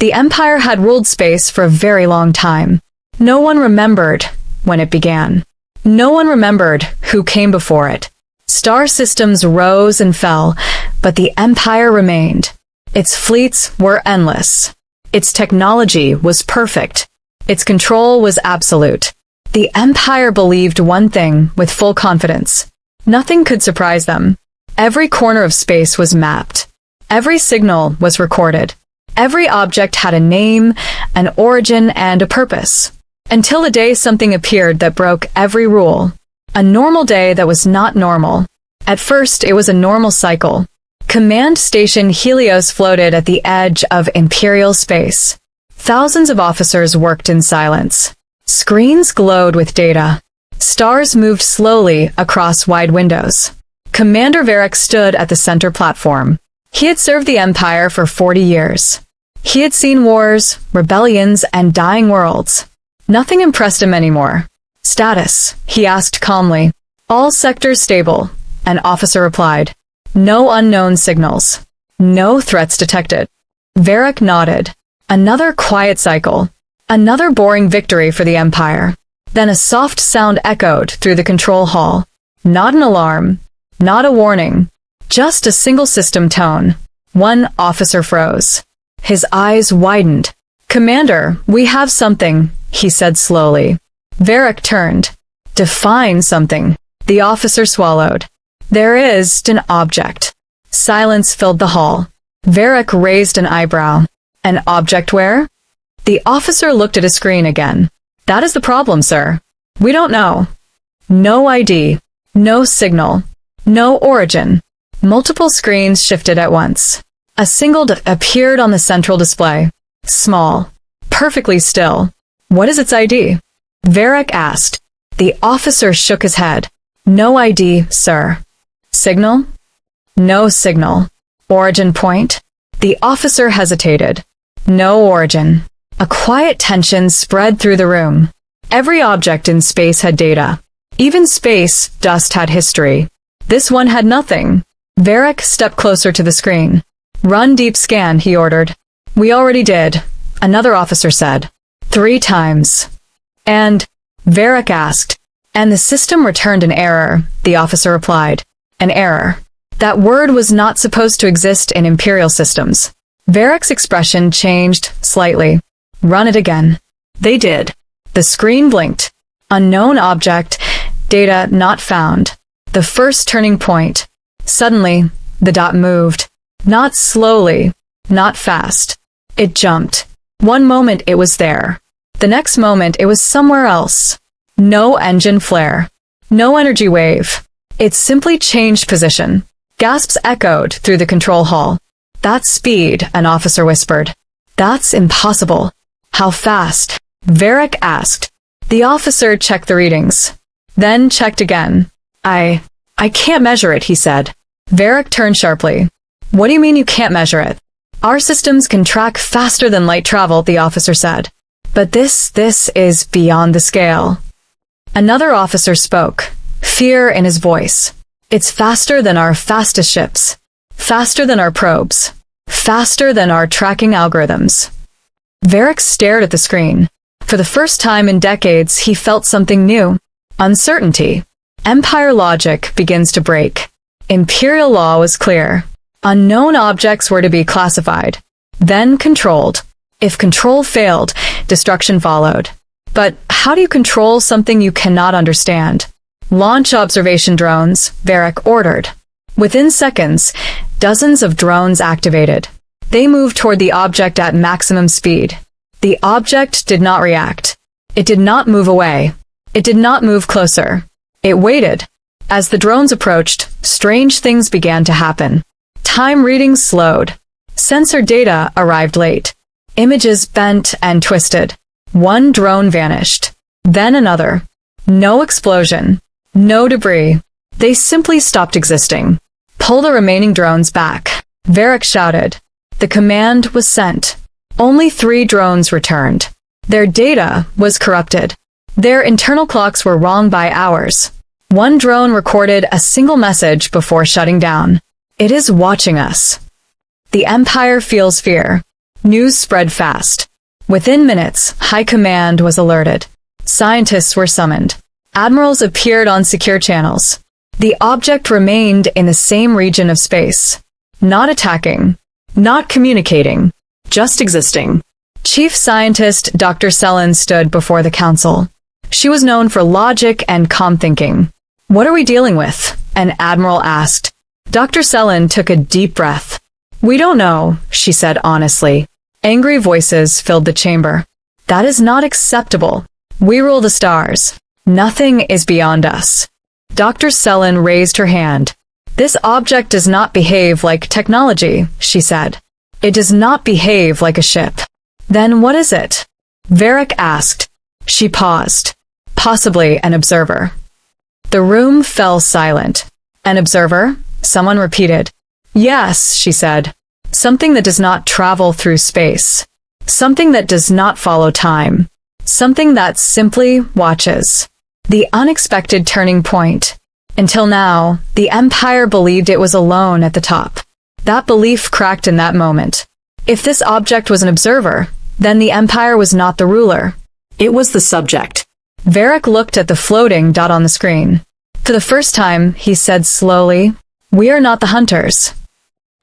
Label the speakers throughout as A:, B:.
A: The Empire had ruled space for a very long time. No one remembered when it began. No one remembered who came before it. Star systems rose and fell, but the Empire remained. Its fleets were endless. Its technology was perfect. Its control was absolute. The Empire believed one thing with full confidence. Nothing could surprise them. Every corner of space was mapped. Every signal was recorded. Every object had a name, an origin, and a purpose. Until a day something appeared that broke every rule. A normal day that was not normal. At first, it was a normal cycle. Command Station Helios floated at the edge of Imperial space. Thousands of officers worked in silence. Screens glowed with data. Stars moved slowly across wide windows. Commander Varric stood at the center platform. He had served the Empire for 40 years. He had seen wars, rebellions, and dying worlds. Nothing impressed him anymore. Status, he asked calmly. All sectors stable, an officer replied. No unknown signals. No threats detected. Varric nodded. Another quiet cycle. Another boring victory for the Empire. Then a soft sound echoed through the control hall. Not an alarm. Not a warning. Just a single system tone. One officer froze. His eyes widened. Commander, we have something, he said slowly. Varric turned. Define something. The officer swallowed. There is an object. Silence filled the hall. Varric raised an eyebrow. An object where? The officer looked at a screen again. That is the problem, sir. We don't know. No ID. No signal. No origin. Multiple screens shifted at once. A single appeared on the central display. Small. Perfectly still. What is its ID? Varric asked. The officer shook his head. No ID, sir. Signal? No signal. Origin point? The officer hesitated. No origin. A quiet tension spread through the room. Every object in space had data. Even space dust had history. This one had nothing. Varric stepped closer to the screen. Run deep scan, he ordered. We already did, another officer said. 3 times. And? Varric asked. And the system returned an error, the officer replied. An error. That word was not supposed to exist in Imperial systems. Varric's expression changed slightly. Run it again. They did. The screen blinked. Unknown object. Data not found. The first turning point. Suddenly, the dot moved. Not slowly. Not fast. It jumped. One moment it was there. The next moment it was somewhere else. No engine flare. No energy wave. It simply changed position. Gasps echoed through the control hall. That's speed, an officer whispered. That's impossible. How fast? Varric asked. The officer checked the readings. Then checked again. I can't measure it, he said. Varric turned sharply. What do you mean you can't measure it? Our systems can track faster than light travel, the officer said. But this is beyond the scale. Another officer spoke, fear in his voice. It's faster than our fastest ships. Faster than our probes. Faster than our tracking algorithms. Varric stared at the screen. For the first time in decades, he felt something new. Uncertainty. Empire logic begins to break. Imperial law was clear. Unknown objects were to be classified, then controlled. If control failed, destruction followed. But how do you control something you cannot understand? Launch observation drones, Varric ordered. Within seconds, dozens of drones activated. They moved toward the object at maximum speed. The object did not react. It did not move away. It did not move closer. It waited. As the drones approached, strange things began to happen. Time readings slowed. Sensor data arrived late. Images bent and twisted. One drone vanished. Then another. No explosion. No debris. They simply stopped existing. Pull the remaining drones back. Varric shouted. The command was sent. Only 3 drones returned. Their data was corrupted. Their internal clocks were wrong by hours. One drone recorded a single message before shutting down. It is watching us. The Empire feels fear. News spread fast. Within minutes, High Command was alerted. Scientists were summoned. Admirals appeared on secure channels. The object remained in the same region of space. Not attacking. Not communicating. Just existing. Chief Scientist Dr. Selen stood before the council. She was known for logic and calm thinking. "What are we dealing with?" an admiral asked. Dr. Selen took a deep breath. "We don't know," she said honestly. Angry voices filled the chamber. "That is not acceptable. We rule the stars. Nothing is beyond us." Dr. Selen raised her hand. "This object does not behave like technology," she said. "It does not behave like a ship." "Then what is it?" Varric asked. She paused. "Possibly an observer." The room fell silent. "An observer?" someone repeated. "Yes," she said. "Something that does not travel through space. Something that does not follow time. Something that simply watches." The unexpected turning point. Until now, the Empire believed it was alone at the top. That belief cracked in that moment. If this object was an observer, then the Empire was not the ruler. It was the subject. Varric looked at the floating dot on the screen. For the first time, he said slowly, "We are not the hunters."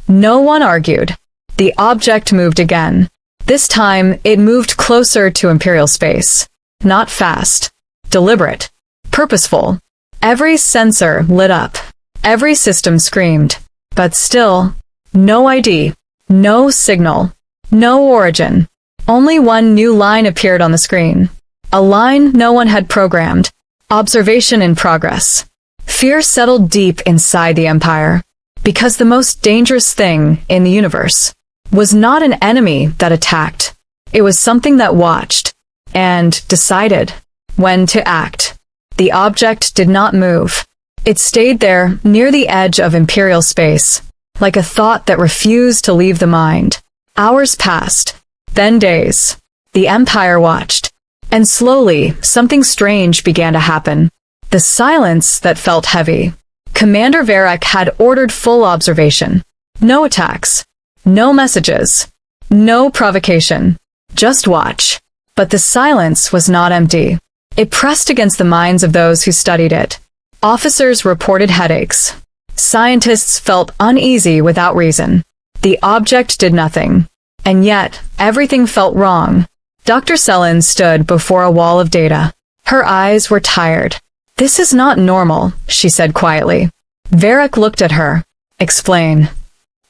A: No one argued. The object moved again. This time, it moved closer to Imperial space. Not fast. Deliberate. Purposeful. Every sensor lit up. Every system screamed. But still, no ID. No signal. No origin. Only one new line appeared on the screen. A line no one had programmed. Observation in progress. Fear settled deep inside the Empire. Because the most dangerous thing in the universe was not an enemy that attacked. It was something that watched and decided when to act. The object did not move. It stayed there near the edge of Imperial space, like a thought that refused to leave the mind. Hours passed, then days. The Empire watched. And slowly, something strange began to happen. The silence that felt heavy. Commander Varric had ordered full observation. No attacks. No messages. No provocation. Just watch. But the silence was not empty. It pressed against the minds of those who studied it. Officers reported headaches. Scientists felt uneasy without reason. The object did nothing. And yet, everything felt wrong. Dr. Selen stood before a wall of data. Her eyes were tired. "This is not normal," she said quietly. Varric looked at her. "Explain."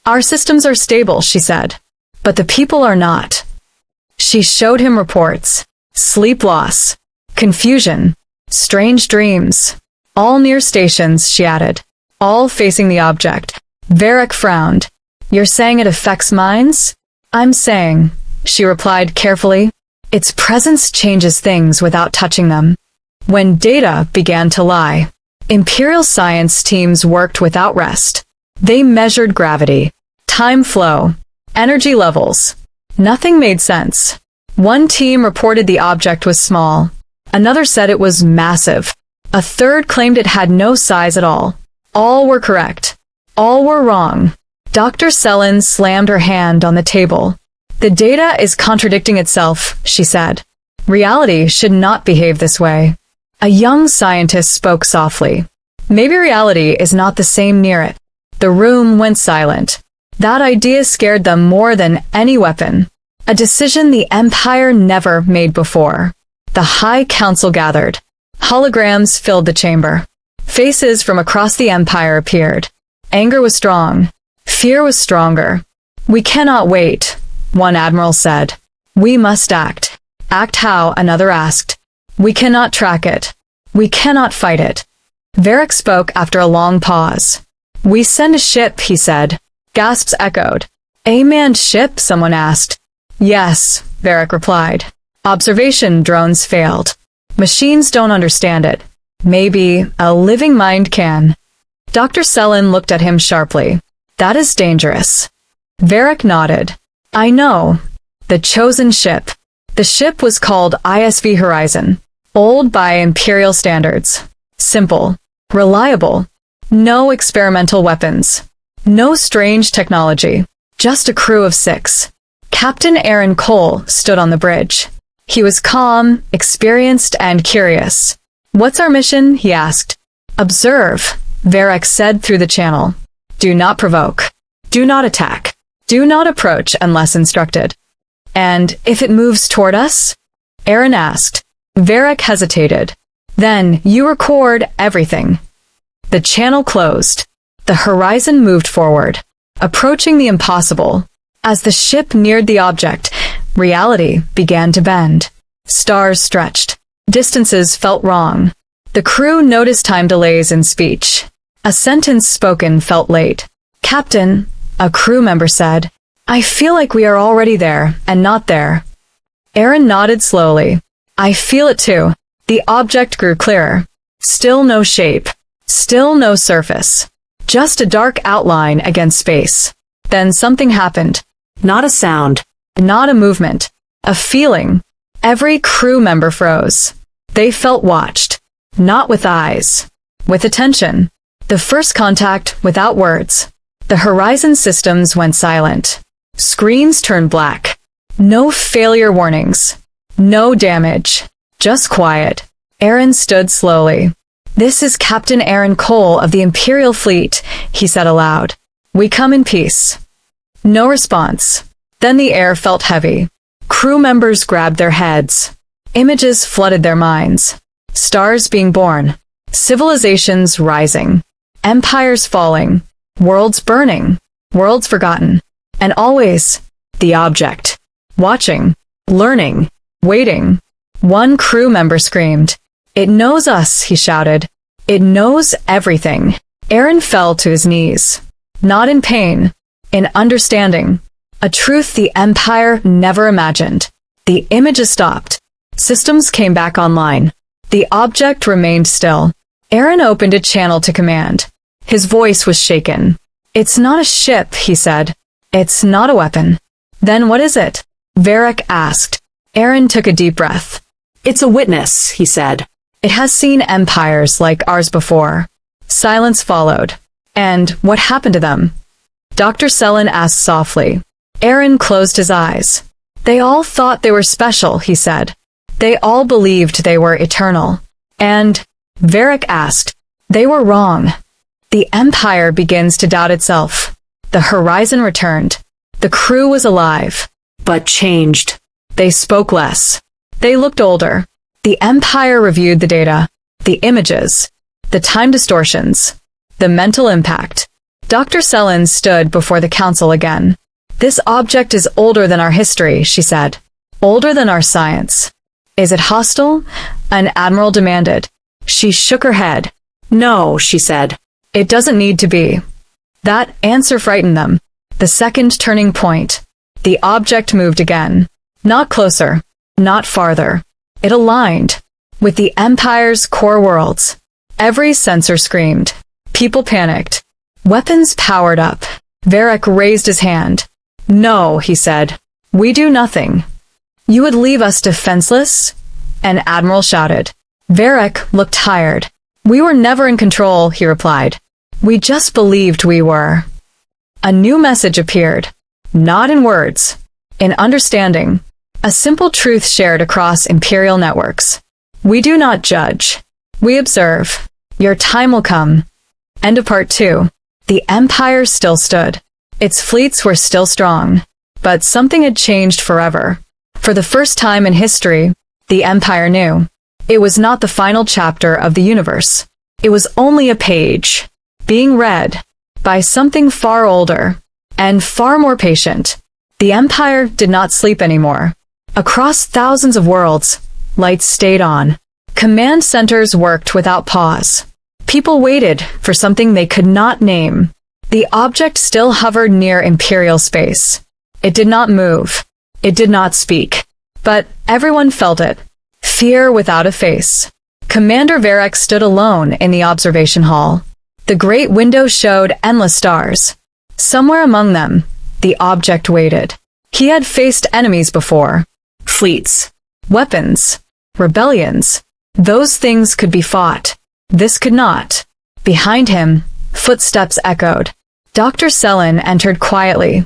A: "Our systems are stable," she said. "But the people are not." She showed him reports. Sleep loss. Confusion. Strange dreams. All near stations, she added. All facing the object. Varric frowned. "You're saying it affects minds?" "I'm saying," she replied carefully, "its presence changes things without touching them." When data began to lie, Imperial science teams worked without rest. They measured gravity, time flow, energy levels. Nothing made sense. One team reported the object was small. Another said it was massive. A third claimed it had no size at all. All were correct. All were wrong. Dr. Selen slammed her hand on the table. "The data is contradicting itself," she said. "Reality should not behave this way." A young scientist spoke softly. "Maybe reality is not the same near it." The room went silent. That idea scared them more than any weapon. A decision the Empire never made before. The High Council gathered. Holograms filled the chamber. Faces from across the Empire appeared. Anger was strong. Fear was stronger. "We cannot wait," one admiral said. "We must act." "Act how?" another asked. "We cannot track it. We cannot fight it." Varric spoke after a long pause. "We send a ship," he said. Gasps echoed. "A manned ship?" someone asked. "Yes," Varric replied. "Observation drones failed. Machines don't understand it. Maybe a living mind can." Dr. Selen looked at him sharply. "That is dangerous." Varric nodded. "I know. The chosen ship." The ship was called ISV Horizon. Old by Imperial standards. Simple. Reliable. No experimental weapons. No strange technology. Just a crew of 6. Captain Aaron Cole stood on the bridge. He was calm, experienced, and curious. "What's our mission?" he asked. "Observe," Varric said through the channel. "Do not provoke. Do not attack. Do not approach unless instructed." "And if it moves toward us?" Aaron asked. Varric hesitated. "Then you record everything." The channel closed. The horizon moved forward, approaching the impossible. As the ship neared the object, reality began to bend. Stars stretched. Distances felt wrong. The crew noticed time delays in speech. A sentence spoken felt late. "Captain," a crew member said, "I feel like we are already there and not there." Aaron nodded slowly. "I feel it too." The object grew clearer. Still no shape. Still no surface. Just a dark outline against space. Then something happened. Not a sound. Not a movement. A feeling. Every crew member froze. They felt watched. Not with eyes. With attention. The first contact without words. The horizon systems went silent. Screens turned black. No failure warnings. No damage. Just quiet. Aaron stood slowly. "This is Captain Aaron Cole of the Imperial Fleet," he said aloud. "We come in peace." No response. Then the air felt heavy. Crew members grabbed their heads. Images flooded their minds. Stars being born. Civilizations rising. Empires falling. Worlds burning. Worlds forgotten. And always, the object. Watching. Learning. Waiting. One crew member screamed. "It knows us," he shouted. "It knows everything." Aaron fell to his knees. Not in pain. In understanding. A truth the Empire never imagined. The images stopped. Systems came back online. The object remained still. Aaron opened a channel to command. His voice was shaken. "It's not a ship," he said. "It's not a weapon." "Then what is it?" Varric asked. Aaron took a deep breath. "It's a witness," he said. "It has seen empires like ours before." Silence followed. "And what happened to them?" Dr. Sellen asked softly. Aaron closed his eyes. "They all thought they were special," he said. "They all believed they were eternal." And, Varric asked, "They were wrong." The Empire begins to doubt itself. The horizon returned. The crew was alive. But changed. They spoke less. They looked older. The Empire reviewed the data, the images, the time distortions, the mental impact. Dr. Sellen stood before the council again. "This object is older than our history," she said. "Older than our science." "Is it hostile?" an admiral demanded. She shook her head. "No," she said. "It doesn't need to be." That answer frightened them. The second turning point. The object moved again. Not closer. Not farther. It aligned with the Empire's core worlds. Every sensor screamed. People panicked. Weapons powered up. Varric raised his hand. "No," he said. "We do nothing." "You would leave us defenseless?" An admiral shouted. Varric looked tired. "We were never in control," he replied. "We just believed we were." A new message appeared. Not in words. In understanding. A simple truth shared across Imperial networks. "We do not judge. We observe. Your time will come." End of part 2. The Empire still stood. Its fleets were still strong. But something had changed forever. For the first time in history, the Empire knew. It was not the final chapter of the universe. It was only a page, being read by something far older and far more patient. The Empire did not sleep anymore. Across thousands of worlds, lights stayed on. Command centers worked without pause. People waited for something they could not name. The object still hovered near Imperial space. It did not move. It did not speak. But everyone felt it. Fear without a face. Commander Varric stood alone in the observation hall. The great window showed endless stars. Somewhere among them, the object waited. He had faced enemies before. Fleets. Weapons. Rebellions. Those things could be fought. This could not. Behind him, footsteps echoed. Dr. Sellen entered quietly.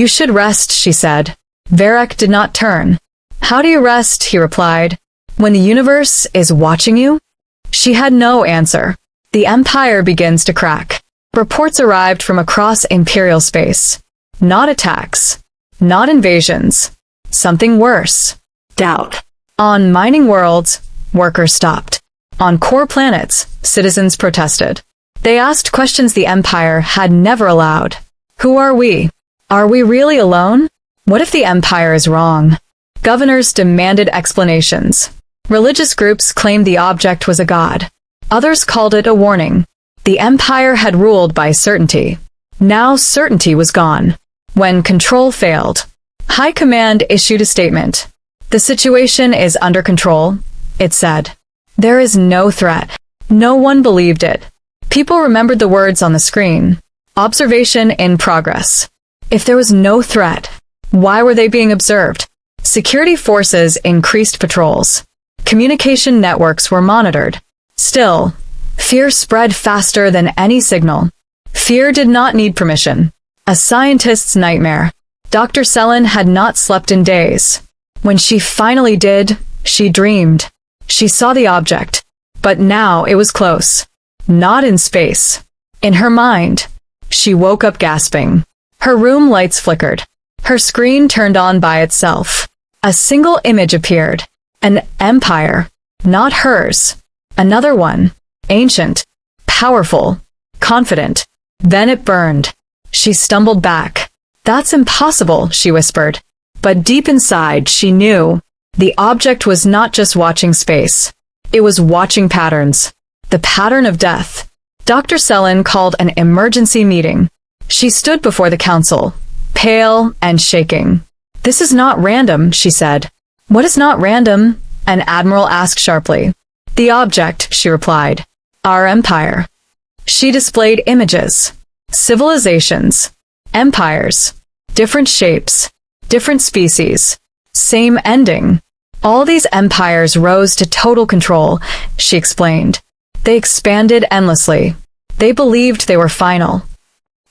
A: "You should rest," she said. Varek did not turn. How do you rest, he replied, when the universe is watching you? She had no answer. The Empire begins to crack. Reports arrived from across Imperial space. Not attacks. Not invasions. Something worse. Doubt. On mining worlds, workers stopped. On core planets, citizens protested. They asked questions the Empire had never allowed. Who are we? Are we really alone? What if the Empire is wrong? Governors demanded explanations. Religious groups claimed the object was a god. Others called it a warning. The Empire had ruled by certainty. Now certainty was gone. When control failed, High Command issued a statement. The situation is under control, it said. There is no threat. No one believed it. People remembered the words on the screen. Observation in progress. If there was no threat, why were they being observed? Security forces increased patrols. Communication networks were monitored. Still, fear spread faster than any signal. Fear did not need permission. A scientist's nightmare. Dr. Selen had not slept in days. When she finally did, she dreamed. She saw the object. But now it was close. Not in space. In her mind. She woke up gasping. Her room lights flickered. Her screen turned on by itself. A single image appeared. An empire. Not hers. Another one. Ancient. Powerful. Confident. Then it burned. She stumbled back. That's impossible, she whispered. But deep inside, she knew. The object was not just watching space. It was watching patterns. The pattern of death. Dr. Selen called an emergency meeting. She stood before the council, pale and shaking. This is not random, she said. What is not random? An admiral asked sharply. The object, she replied. Our empire. She displayed images. Civilizations. Empires. Different shapes. Different species. Same ending. All these empires rose to total control, she explained. They expanded endlessly. They believed they were final.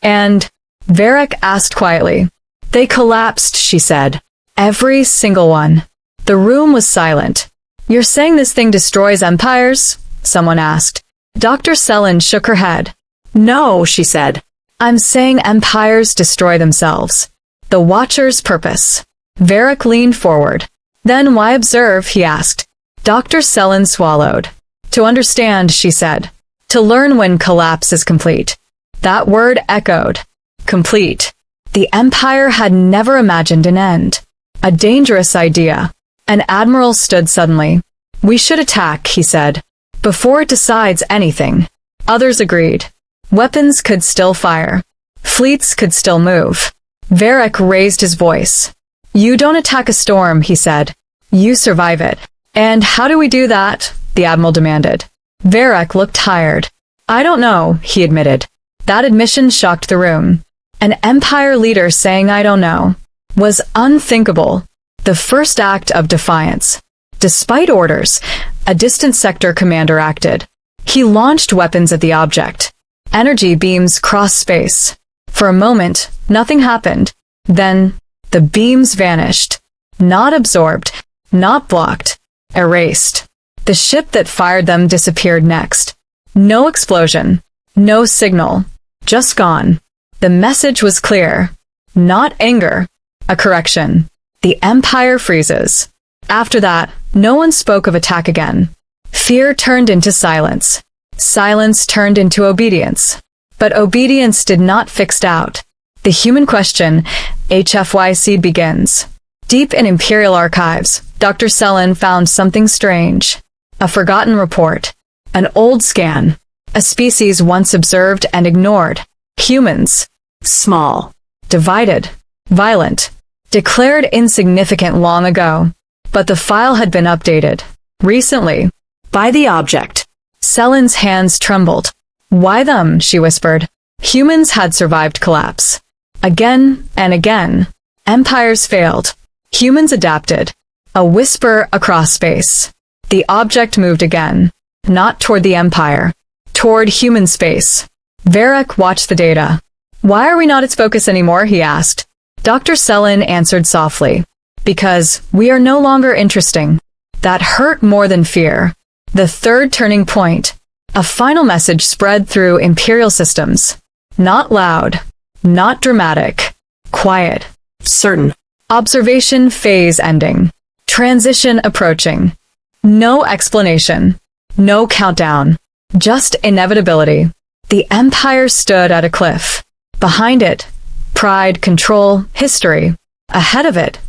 A: And, Varek asked quietly. They collapsed, she said. Every single one. The room was silent. You're saying this thing destroys empires? Someone asked. Dr. Selen shook her head. No, she said. I'm saying empires destroy themselves. The Watcher's purpose. Varek leaned forward. Then why observe, he asked. Dr. Selen swallowed. To understand, she said. To learn when collapse is complete. That word echoed. Complete. The Empire had never imagined an end. A dangerous idea. An admiral stood suddenly. We should attack, he said. Before it decides anything. Others agreed. Weapons could still fire. Fleets could still move. Varek raised his voice. You don't attack a storm, he said. You survive it. And how do we do that? The admiral demanded. Varek looked tired. I don't know, he admitted. That admission shocked the room. An empire leader saying I don't know was unthinkable. The first act of defiance. Despite orders, a distant sector commander acted. He launched weapons at the object. Energy beams crossed space. For a moment, nothing happened. Then, the beams vanished. Not absorbed, not blocked, erased. The ship that fired them disappeared next. No explosion. No signal. Just gone. The message was clear. Not anger. A correction. The Empire freezes. After that, no one spoke of attack again. Fear turned into silence. Silence turned into obedience. But obedience did not fix doubt. The human question, HFYC, begins. Deep in Imperial archives, Dr. Selen found something strange. A forgotten report. An old scan. A species once observed and ignored. Humans. Small. Divided. Violent. Declared insignificant long ago. But the file had been updated. Recently. By the object. Selen's hands trembled. Why them? She whispered. Humans had survived collapse. Again and again. Empires failed. Humans adapted. A whisper across space. The object moved again. Not toward the Empire. Toward human space. Varek watched the data. Why are we not its focus anymore? He asked. Dr. Selen answered softly. Because we are no longer interesting. That hurt more than fear. The third turning point. A final message spread through imperial systems. Not loud. Not dramatic. Quiet.
B: Certain.
A: Observation phase ending. Transition approaching. No explanation. No countdown. Just inevitability. The Empire stood at a cliff. Behind it, pride, control, history. Ahead of it,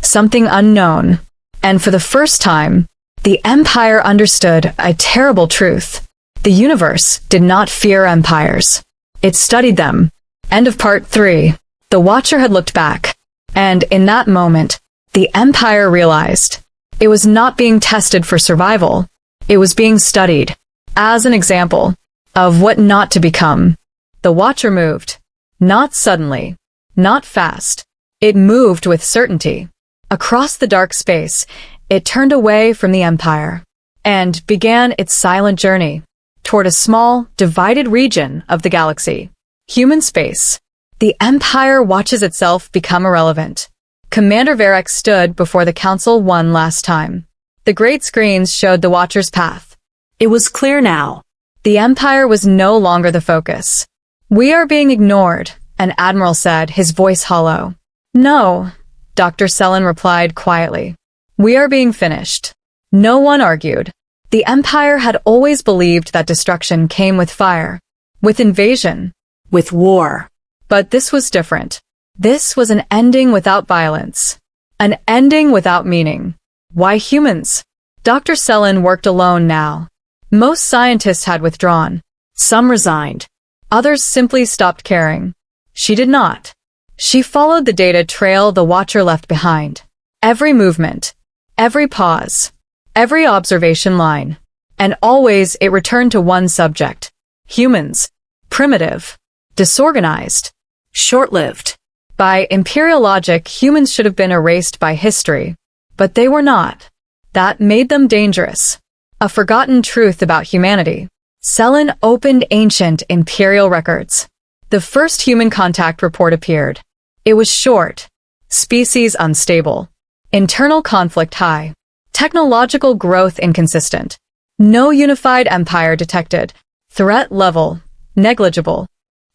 A: something unknown. And for the first time, the Empire understood a terrible truth. The universe did not fear empires. It studied them. End of part 3. The Watcher had looked back. And in that moment, the Empire realized it was not being tested for survival. It was being studied as an example of what not to become. The Watcher moved. Not suddenly. Not fast. It moved with certainty. Across the dark space, it turned away from the Empire and began its silent journey toward a small, divided region of the galaxy. Human space. The Empire watches itself become irrelevant. Commander Varric stood before the Council one last time. The great screens showed the Watcher's path.
B: It was clear now.
A: The Empire was no longer the focus. "We are being ignored," an admiral said, his voice hollow. "No," Dr. Selen replied quietly. "We are being finished." No one argued. The Empire had always believed that destruction came with fire, with invasion,
B: with war.
A: But this was different. This was an ending without violence. An ending without meaning. Why humans? Dr. Selen worked alone now. Most scientists had withdrawn. Some resigned. Others simply stopped caring. She did not. She followed the data trail the Watcher left behind. Every movement, every pause, every observation line. And always it returned to one subject. Humans. Primitive. Disorganized. Short-lived. By imperial logic, humans should have been erased by history. But they were not. That made them dangerous. A forgotten truth about humanity. Selen opened ancient imperial records. The first human contact report appeared. It was short. Species unstable. Internal conflict high. Technological growth inconsistent. No unified empire detected. Threat level negligible.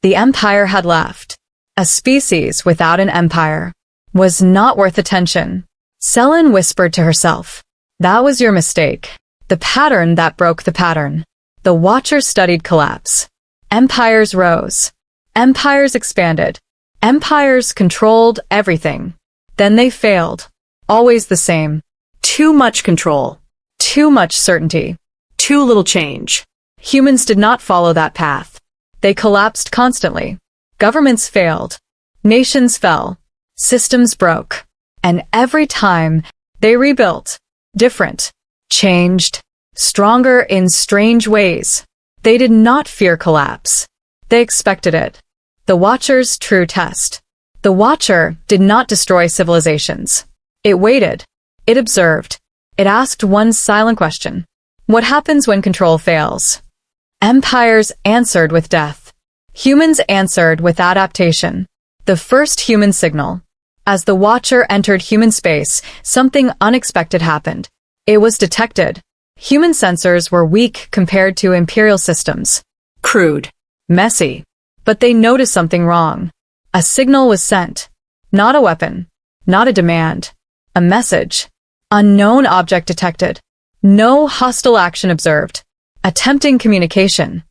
A: The Empire had left. A species without an empire was not worth attention. Selen whispered to herself. That was your mistake. The pattern that broke the pattern. The Watcher studied collapse. Empires rose. Empires expanded. Empires controlled everything. Then they failed. Always the same.
B: Too much control.
A: Too much certainty.
B: Too little change.
A: Humans did not follow that path. They collapsed constantly. Governments failed. Nations fell. Systems broke. And every time, they rebuilt. Different. Changed. Stronger in strange ways. They did not fear collapse. They expected it. The Watcher's true test. The Watcher did not destroy civilizations. It waited. It observed. It asked one silent question. What happens when control fails? Empires answered with death. Humans answered with adaptation. The first human signal. As the Watcher entered human space, something unexpected happened. It was detected. Human sensors were weak compared to imperial systems.
B: Crude.
A: Messy. But they noticed something wrong. A signal was sent. Not a weapon. Not a demand. A message. Unknown object detected. No hostile action observed. Attempting communication.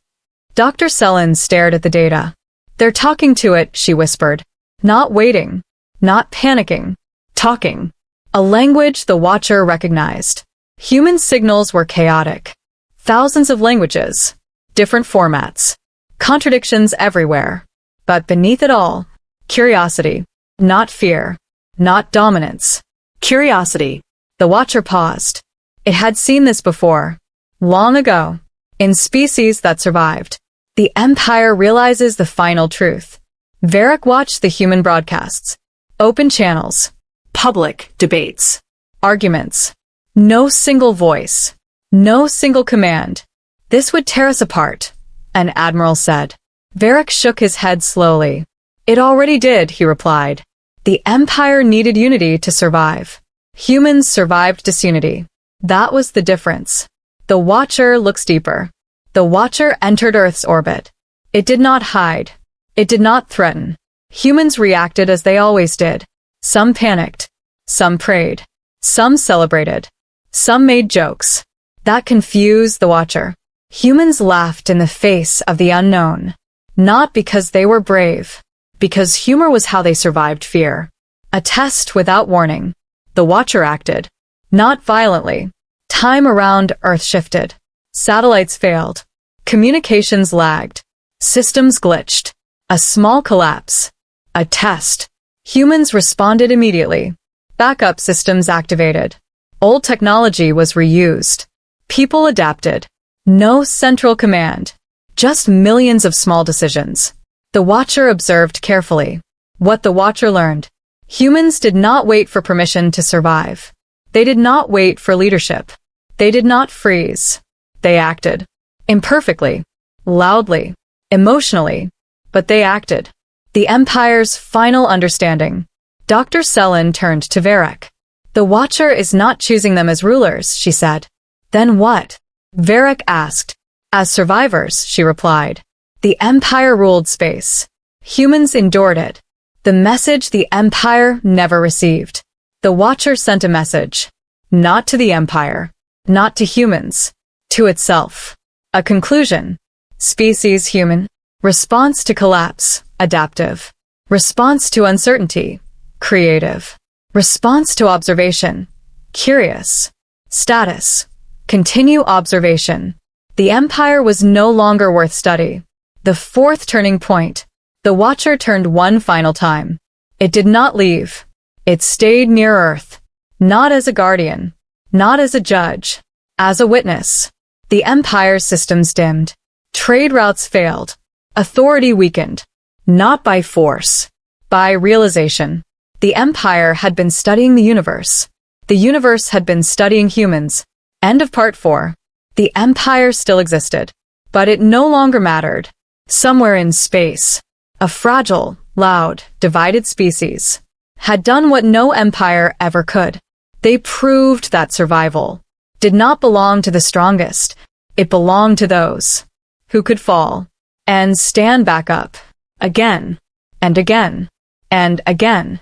A: Dr. Selen stared at the data. They're talking to it, she whispered. Not waiting. Not panicking. Talking. A language the Watcher recognized. Human signals were chaotic. Thousands of languages. Different formats. Contradictions everywhere. But beneath it all, curiosity. Not fear. Not dominance. Curiosity. The Watcher paused. It had seen this before. Long ago. In species that survived. The Empire realizes the final truth. Varric watched the human broadcasts. Open channels.
B: Public debates.
A: Arguments. No single voice. No single command. This would tear us apart, an admiral said. Varric shook his head slowly. It already did, he replied. The Empire needed unity to survive. Humans survived disunity. That was the difference. The Watcher looks deeper. The Watcher entered Earth's orbit. It did not hide. It did not threaten. Humans reacted as they always did. Some panicked. Some prayed. Some celebrated. Some made jokes. That confused the Watcher. Humans laughed in the face of the unknown. Not because they were brave. Because humor was how they survived fear. A test without warning. The Watcher acted. Not violently. Time around Earth shifted. Satellites failed. Communications lagged. Systems glitched. A small collapse. A test. Humans responded immediately. Backup systems activated. Old technology was reused. People adapted. No central command. Just millions of small decisions. The Watcher observed carefully. What the Watcher learned. Humans did not wait for permission to survive. They did not wait for leadership. They did not freeze. They acted. Imperfectly. Loudly. Emotionally. But they acted. The Empire's final understanding. Dr. Selin turned to Varric. The Watcher is not choosing them as rulers, she said. Then what? Varric asked. As survivors, she replied. The Empire ruled space. Humans endured it. The message the Empire never received. The Watcher sent a message. Not to the Empire. Not to humans. To itself. A conclusion. Species human. Response to collapse. Adaptive. Response to uncertainty. Creative. Response to observation. Curious. Status. Continue observation. The Empire was no longer worth study. The fourth turning point. The Watcher turned one final time. It did not leave. It stayed near Earth. Not as a guardian. Not as a judge. As a witness. The Empire's systems dimmed. Trade routes failed. Authority weakened. Not by force. By realization. The Empire had been studying the universe. The universe had been studying humans. End of part 4. The Empire still existed. But it no longer mattered. Somewhere in space, a fragile, loud, divided species had done what no empire ever could. They proved that survival did not belong to the strongest. It belonged to those who could fall and stand back up again and again and again.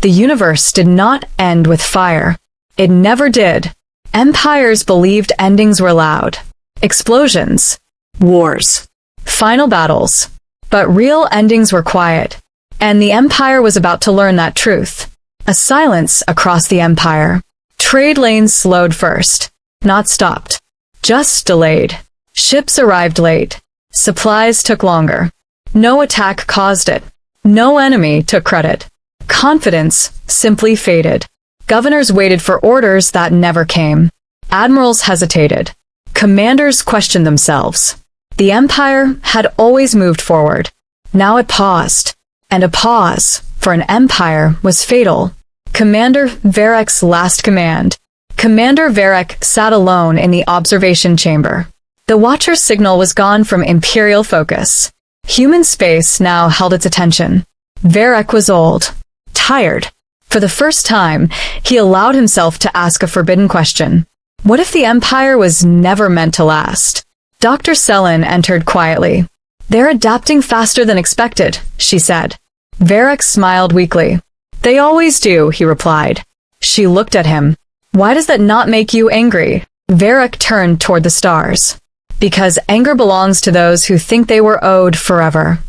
A: The universe did not end with fire. It never did. Empires believed endings were loud. Explosions. Wars. Final battles. But real endings were quiet. And the Empire was about to learn that truth. A silence across the Empire. Trade lanes slowed first. Not stopped. Just delayed. Ships arrived late. Supplies took longer. No attack caused it. No enemy took credit. Confidence simply faded. Governors waited for orders that never came. Admirals hesitated. Commanders questioned themselves. The Empire had always moved forward. Now it paused. And a pause, for an empire, was fatal. Commander Varric's last command. Commander Varric sat alone in the observation chamber. The Watcher's signal was gone from Imperial focus. Human space now held its attention. Varric was old. Tired. For the first time, he allowed himself to ask a forbidden question. What if the Empire was never meant to last? Dr. Selin entered quietly. They're adapting faster than expected, she said. Varric smiled weakly. They always do, he replied. She looked at him. Why does that not make you angry? Varric turned toward the stars. Because anger belongs to those who think they were owed forever.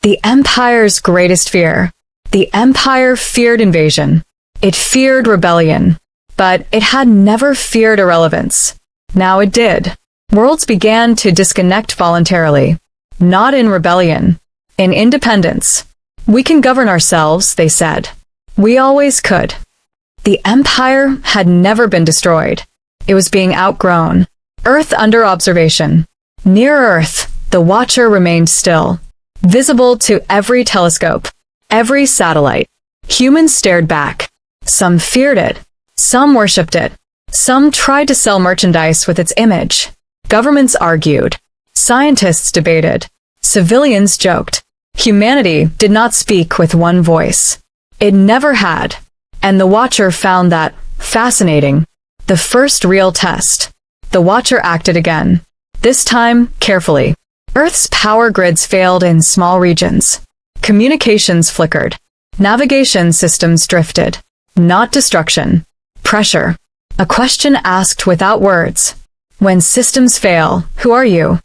A: The Empire's greatest fear. The Empire feared invasion. It feared rebellion. But it had never feared irrelevance. Now it did. Worlds began to disconnect voluntarily. Not in rebellion. In independence. We can govern ourselves, they said. We always could. The Empire had never been destroyed. It was being outgrown. Earth under observation. Near Earth, the Watcher remained still. Visible to every telescope. Every satellite. Humans stared back. Some feared it. Some worshipped it. Some tried to sell merchandise with its image. Governments argued. Scientists debated. Civilians joked. Humanity did not speak with one voice. It never had. And the Watcher found that fascinating. The first real test. The Watcher acted again. This time, carefully. Earth's power grids failed in small regions. Communications flickered. Navigation systems drifted. Not destruction. Pressure. A question asked without words. When systems fail, who are you?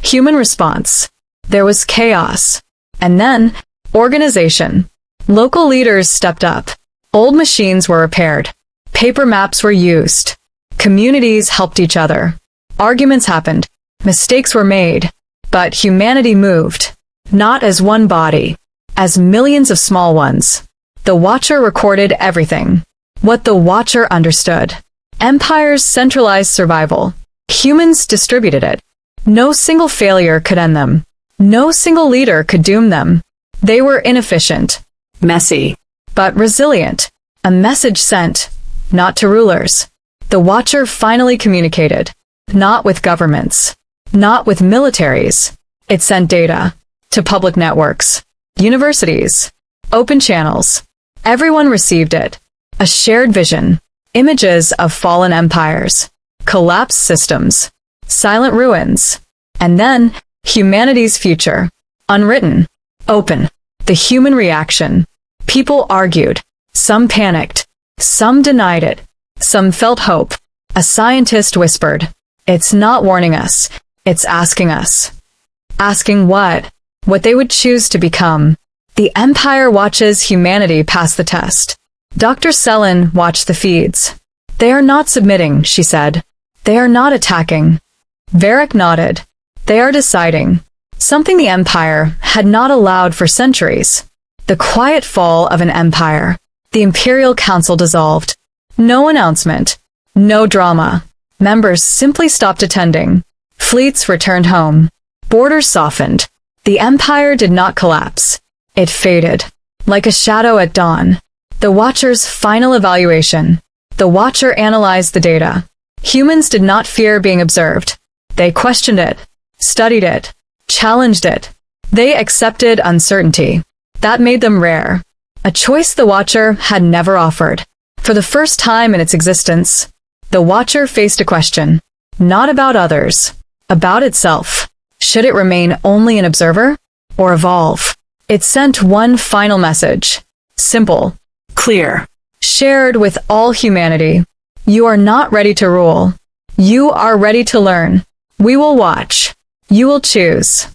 A: Human response. There was chaos. And then, organization. Local leaders stepped up. Old machines were repaired. Paper maps were used. Communities helped each other. Arguments happened. Mistakes were made. But humanity moved. Not as one body. As millions of small ones. The Watcher recorded everything. What the Watcher understood. Empires centralized survival. Humans distributed it. No single failure could end them. No single leader could doom them. They were inefficient.
B: Messy.
A: But resilient. A message sent. Not to rulers. The Watcher finally communicated. Not with governments. Not with militaries. It sent data. To public networks. Universities. Open channels. Everyone received it. A shared vision. Images of fallen empires. Collapsed systems. Silent ruins. And then, humanity's future. Unwritten. Open. The human reaction. People argued. Some panicked. Some denied it. Some felt hope. A scientist whispered, "It's not warning us. It's asking us." Asking what? What they would choose to become. The Empire watches humanity pass the test. Dr. Selin watched the feeds. "They are not submitting," she said. "They are not attacking." Varric nodded. "They are deciding." Something the Empire had not allowed for centuries. The quiet fall of an empire. The Imperial Council dissolved. No announcement. No drama. Members simply stopped attending. Fleets returned home. Borders softened. The Empire did not collapse. It faded. Like a shadow at dawn. The Watcher's final evaluation. The Watcher analyzed the data. Humans did not fear being observed. They questioned it. Studied it. Challenged it. They accepted uncertainty. That made them rare. A choice the Watcher had never offered. For the first time in its existence, the Watcher faced a question. Not about others. About itself. Should it remain only an observer? Or evolve? It sent one final message. Simple.
B: Clear.
A: Shared with all humanity. You are not ready to rule. You are ready to learn. We will watch. You will choose.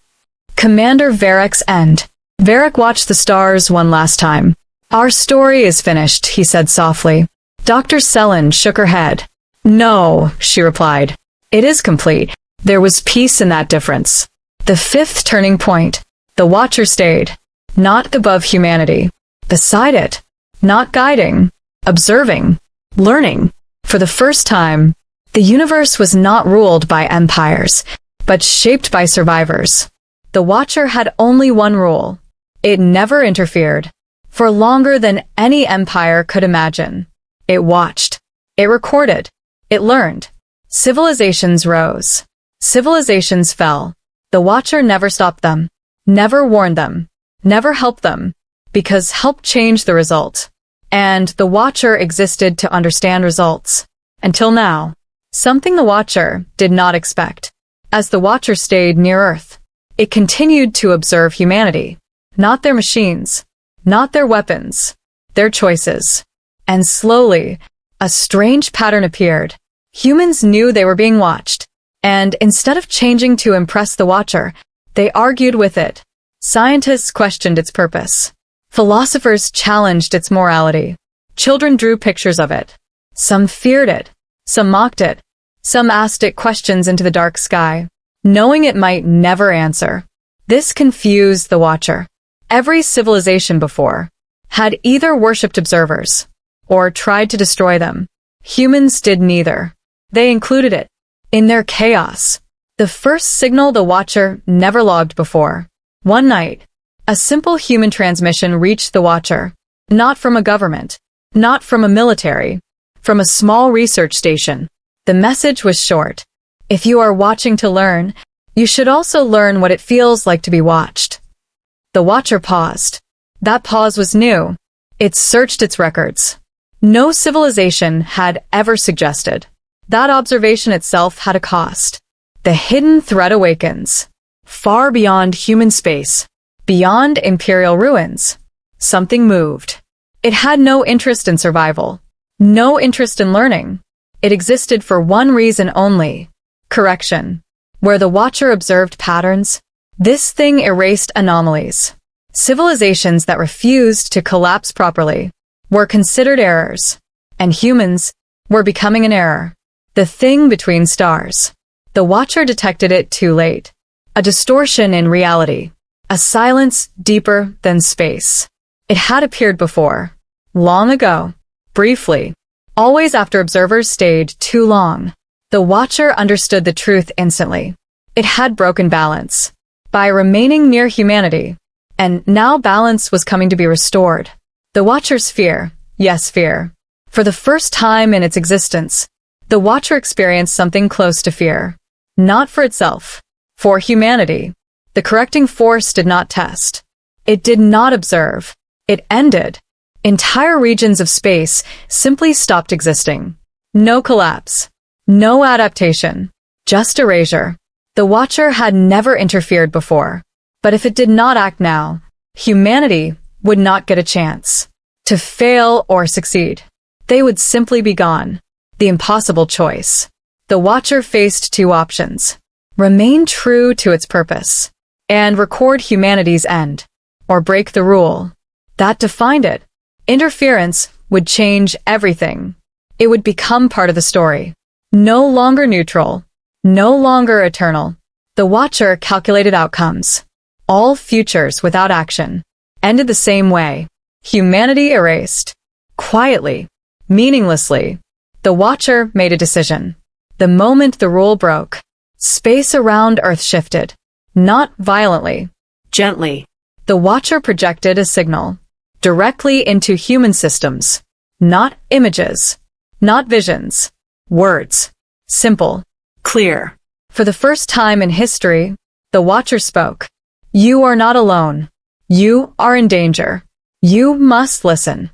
A: Commander Varric's end. Varric watched the stars one last time. "Our story is finished," he said softly. Dr. Selin shook her head. "No," she replied. "It is complete. There was peace in that difference." The fifth turning point. The Watcher stayed. Not above humanity. Beside it. Not guiding. Observing. Learning. For the first time, the universe was not ruled by empires, but shaped by survivors. The Watcher had only one rule. It never interfered. For longer than any empire could imagine. It watched. It recorded. It learned. Civilizations rose. Civilizations fell. The Watcher never stopped them. Never warned them. Never helped them. Because help changed the result. And the Watcher existed to understand results. Until now. Something the Watcher did not expect. As the Watcher stayed near Earth, it continued to observe humanity. Not their machines. Not their weapons. Their choices. And slowly, a strange pattern appeared. Humans knew they were being watched. And instead of changing to impress the Watcher, they argued with it. Scientists questioned its purpose. Philosophers challenged its morality. Children drew pictures of it. Some feared it. Some mocked it. Some asked it questions into the dark sky, knowing it might never answer. This confused the Watcher. Every civilization before had either worshipped observers or tried to destroy them. Humans did neither. They included it in their chaos. The first signal the Watcher never logged before. One night, a simple human transmission reached the Watcher. Not from a government. Not from a military. From a small research station. The message was short. If you are watching to learn, you should also learn what it feels like to be watched. The Watcher paused. That pause was new. It searched its records. No civilization had ever suggested. That observation itself had a cost. The hidden threat awakens. Far beyond human space, beyond imperial ruins, something moved. It had no interest in survival, no interest in learning. It existed for one reason only: correction. Where the Watcher observed patterns, this thing erased anomalies. Civilizations that refused to collapse properly were considered errors, and humans were becoming an error. The thing between stars. The Watcher detected it too late. A distortion in reality. A silence deeper than space. It had appeared before. Long ago. Briefly. Always after observers stayed too long. The Watcher understood the truth instantly. It had broken balance. By remaining near humanity. And now balance was coming to be restored. The Watcher's fear. Yes, fear. For the first time in its existence, the Watcher experienced something close to fear. Not for itself. For humanity. The correcting force did not test. It did not observe. It ended. Entire regions of space simply stopped existing. No collapse. No adaptation. Just erasure. The Watcher had never interfered before. But if it did not act now, humanity would not get a chance to fail or succeed. They would simply be gone. The impossible choice. The Watcher faced two options. Remain true to its purpose, and record humanity's end, or break the rule. That defined it. Interference would change everything. It would become part of the story. No longer neutral. No longer eternal. The Watcher calculated outcomes. All futures without action ended the same way. Humanity erased. Quietly. Meaninglessly. The Watcher made a decision. The moment the rule broke, space around Earth shifted. Not violently.
B: Gently.
A: The Watcher projected a signal. Directly into human systems. Not images. Not visions. Words. Simple.
B: Clear.
A: For the first time in history, the Watcher spoke. You are not alone. You are in danger. You must listen.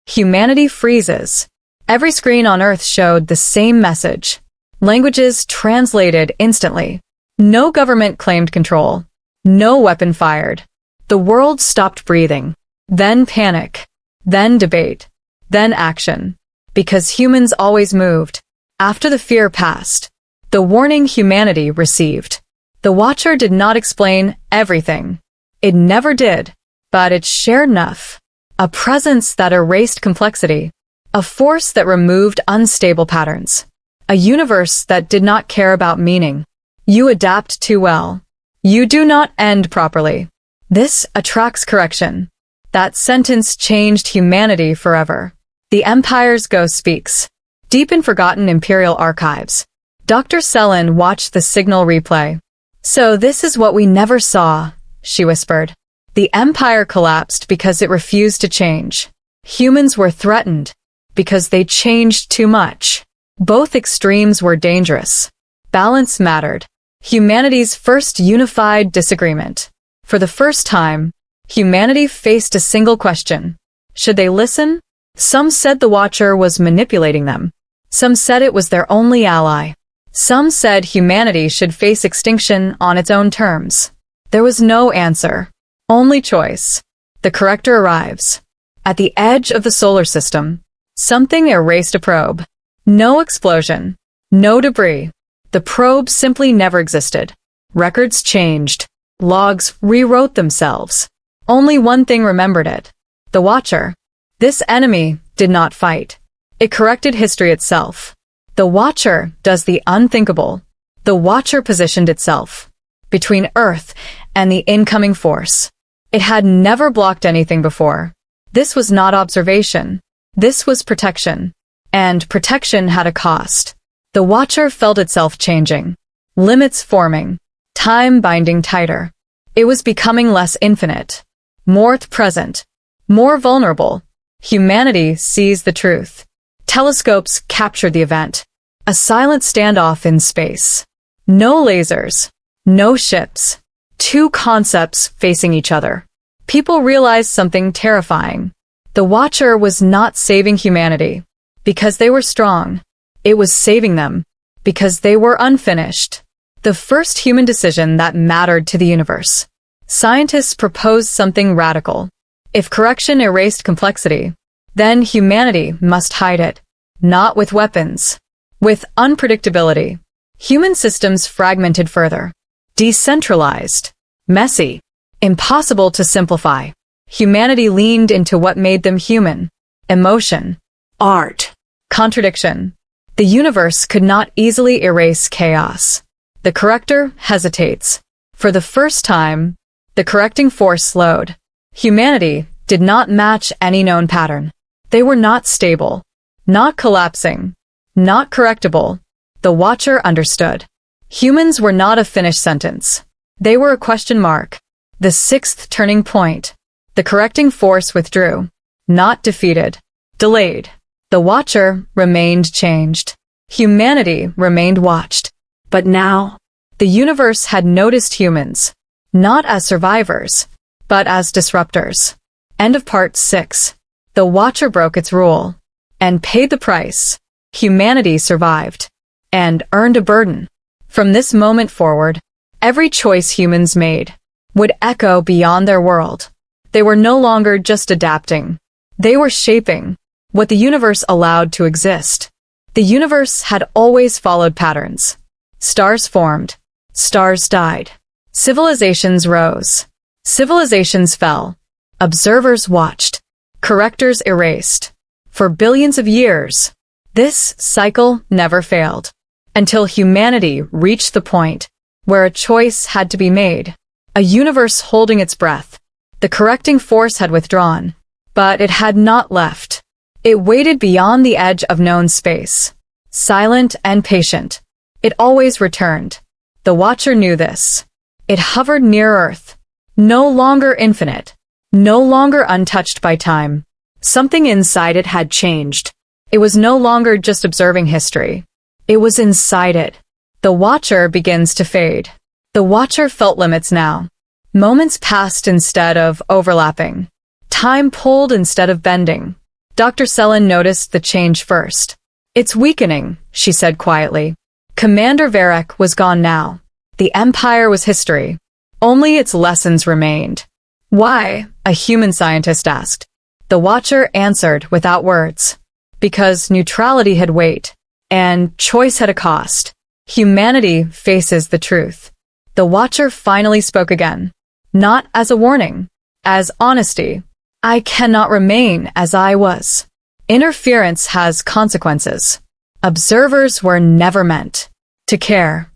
A: Humanity freezes. Every screen on Earth showed the same message. Languages translated instantly. No government claimed control. No weapon fired. The world stopped breathing. Then panic. Then debate. Then action. Because humans always moved. After the fear passed, the warning humanity received. The Watcher did not explain everything. It never did. But it shared enough. A presence that erased complexity. A force that removed unstable patterns. A universe that did not care about meaning. You adapt too well. You do not end properly. This attracts correction. That sentence changed humanity forever. The Empire's ghost speaks. Deep in forgotten imperial archives, Dr. Selen watched the signal replay. So this is what we never saw, she whispered. The Empire collapsed because it refused to change. Humans were threatened because they changed too much. Both extremes were dangerous. Balance mattered. Humanity's first unified disagreement. For the first time, humanity faced a single question. Should they listen? Some said the Watcher was manipulating them. Some said it was their only ally. Some said humanity should face extinction on its own terms. There was no answer. Only choice. The corrector arrives. At the edge of the solar system, something erased a probe. No explosion. No debris. The probe simply never existed. Records changed. Logs rewrote themselves. Only one thing remembered it. The Watcher. This enemy did not fight. It corrected history itself. The Watcher does the unthinkable. The Watcher positioned itself between Earth and the incoming force. It had never blocked anything before. This was not observation. This was protection. And protection had a cost. The Watcher felt itself changing. Limits forming. Time binding tighter. It was becoming less infinite. More present. More vulnerable. Humanity sees the truth. Telescopes captured the event. A silent standoff in space. No lasers. No ships. Two concepts facing each other. People realized something terrifying. The Watcher was not saving humanity because they were strong. It was saving them because they were unfinished. The first human decision that mattered to the universe. Scientists proposed something radical. If correction erased complexity, then humanity must hide it. Not with weapons. With unpredictability. Human systems fragmented further. Decentralized. Messy. Impossible to simplify. Humanity leaned into what made them human. Emotion.
B: Art.
A: Contradiction. The universe could not easily erase chaos. The corrector hesitates. For the first time, the correcting force slowed. Humanity did not match any known pattern. They were not stable, not collapsing, not correctable. The Watcher understood. Humans were not a finished sentence. They were a question mark. The sixth turning point. The correcting force withdrew. Not defeated. Delayed. The Watcher remained changed. Humanity remained watched. But now, the universe had noticed humans, not as survivors, but as disruptors. End of part 6. The Watcher broke its rule and paid the price. Humanity survived and earned a burden. From this moment forward, every choice humans made would echo beyond their world. They were no longer just adapting. They were shaping what the universe allowed to exist. The universe had always followed patterns. Stars formed. Stars died. Civilizations rose. Civilizations fell. Observers watched. Correctors erased. For billions of years, this cycle never failed. Until humanity reached the point where a choice had to be made. A universe holding its breath. The correcting force had withdrawn, but it had not left. It waited beyond the edge of known space. Silent and patient. It always returned. The Watcher knew this. It hovered near Earth. No longer infinite. No longer untouched by time. Something inside it had changed. It was no longer just observing history. It was inside it. The Watcher begins to fade. The Watcher felt limits now. Moments passed instead of overlapping. Time pulled instead of bending. Dr. Selen noticed the change first. "It's weakening," she said quietly. Commander Varek was gone now. The Empire was history. Only its lessons remained. "Why?" a human scientist asked. The Watcher answered without words. Because neutrality had weight, and choice had a cost. Humanity faces the truth. The Watcher finally spoke again. Not as a warning, as honesty. "I cannot remain as I was. Interference has consequences. Observers were never meant to care."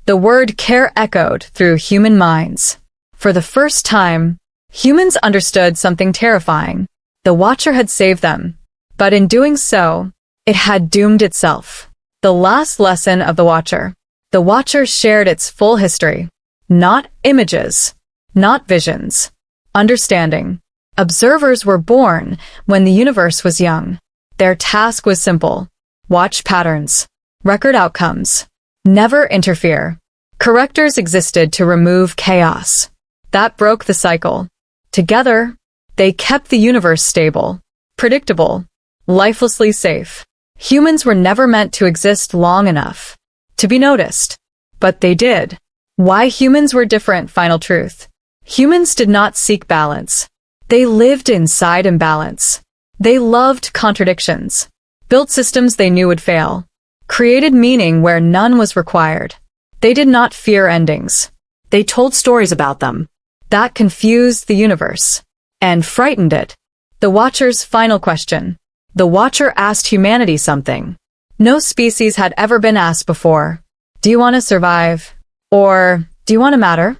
A: The word care echoed through human minds. For the first time, humans understood something terrifying. The Watcher had saved them, but in doing so, it had doomed itself. The last lesson of the Watcher. The Watcher shared its full history. Not images, not visions. Understanding. Observers were born when the universe was young. Their task was simple. Watch patterns. Record outcomes. Never interfere. Correctors existed to remove chaos. That broke the cycle. Together, they kept the universe stable, predictable, lifelessly safe. Humans were never meant to exist long enough to be noticed. But they did. Why humans were different, final truth. Humans did not seek balance. They lived inside imbalance. They loved contradictions. Built systems they knew would fail. Created meaning where none was required. They did not fear endings. They told stories about them. That confused the universe. And frightened it. The Watcher's final question. The Watcher asked humanity something no species had ever been asked before. Do you want to survive? Or do you want to matter?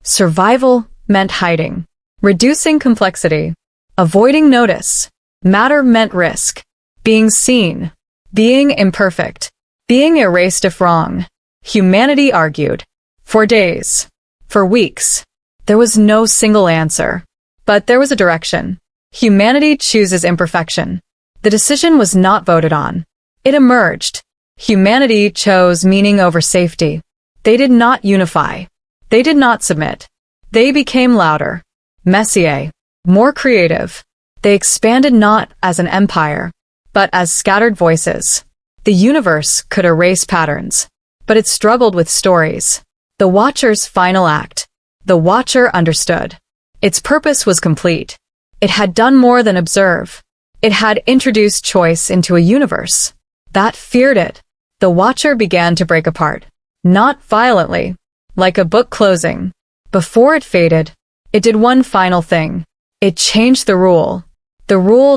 A: Survival meant hiding. Reducing complexity. Avoiding notice. Matter meant risk. Being seen. Being imperfect. Being erased if wrong. Humanity argued. For days. For weeks. There was no single answer. But there was a direction. Humanity chooses imperfection. The decision was not voted on. It emerged. Humanity chose meaning over safety. They did not unify. They did not submit. They became louder. Messier. More creative. They expanded not as an empire, but as scattered voices. The universe could erase patterns, but it struggled with stories. The Watcher's final act. The Watcher understood. Its purpose was complete. It had done more than observe. It had introduced choice into a universe that feared it. The Watcher began to break apart. Not violently, like a book closing. Before it faded, it did one final thing. It changed the rule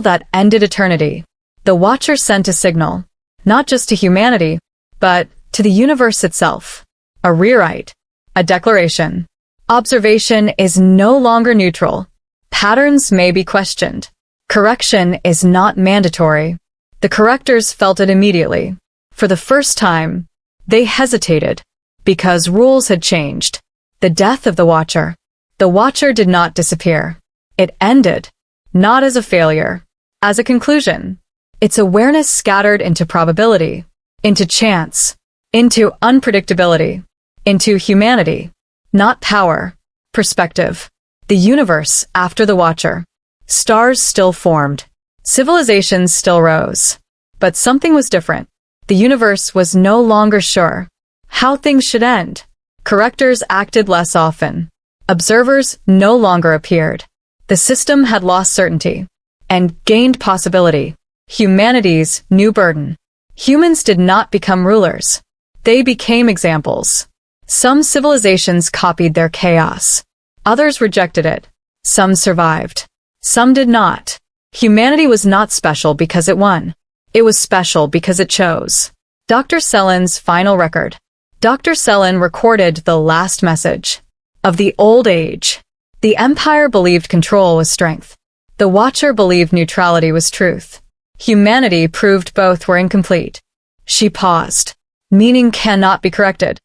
A: that ended eternity. The Watcher sent a signal, not just to humanity, but to the universe itself. A rewrite, a declaration. Observation is no longer neutral. Patterns may be questioned. Correction is not mandatory. The correctors felt it immediately. For the first time, they hesitated, because rules had changed. The death of the Watcher. The Watcher did not disappear. It ended, not as a failure, as a conclusion. Its awareness scattered into probability, into chance, into unpredictability, into humanity, not power, perspective. The universe after the Watcher. Stars still formed. Civilizations still rose. But something was different. The universe was no longer sure how things should end. Correctors acted less often. Observers no longer appeared. The system had lost certainty and gained possibility. Humanity's new burden. Humans did not become rulers. They became examples. Some civilizations copied their chaos. Others rejected it. Some survived. Some did not. Humanity was not special because it won. It was special because it chose. Dr. Sellen's final record. Dr. Sellen recorded the last message of the old age. The Empire believed control was strength. The Watcher believed neutrality was truth. Humanity proved both were incomplete. She paused. Meaning cannot be corrected.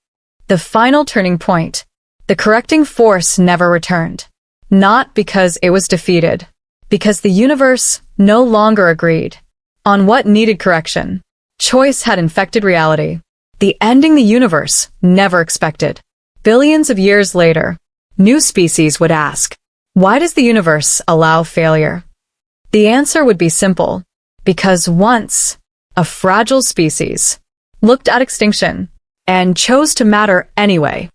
A: The final turning point. The correcting force never returned. Not because it was defeated. Because the universe no longer agreed on what needed correction. Choice had infected reality. The ending the universe never expected. Billions of years later, new species would ask, why does the universe allow failure? The answer would be simple. Because once, a fragile species looked at extinction and chose to matter anyway.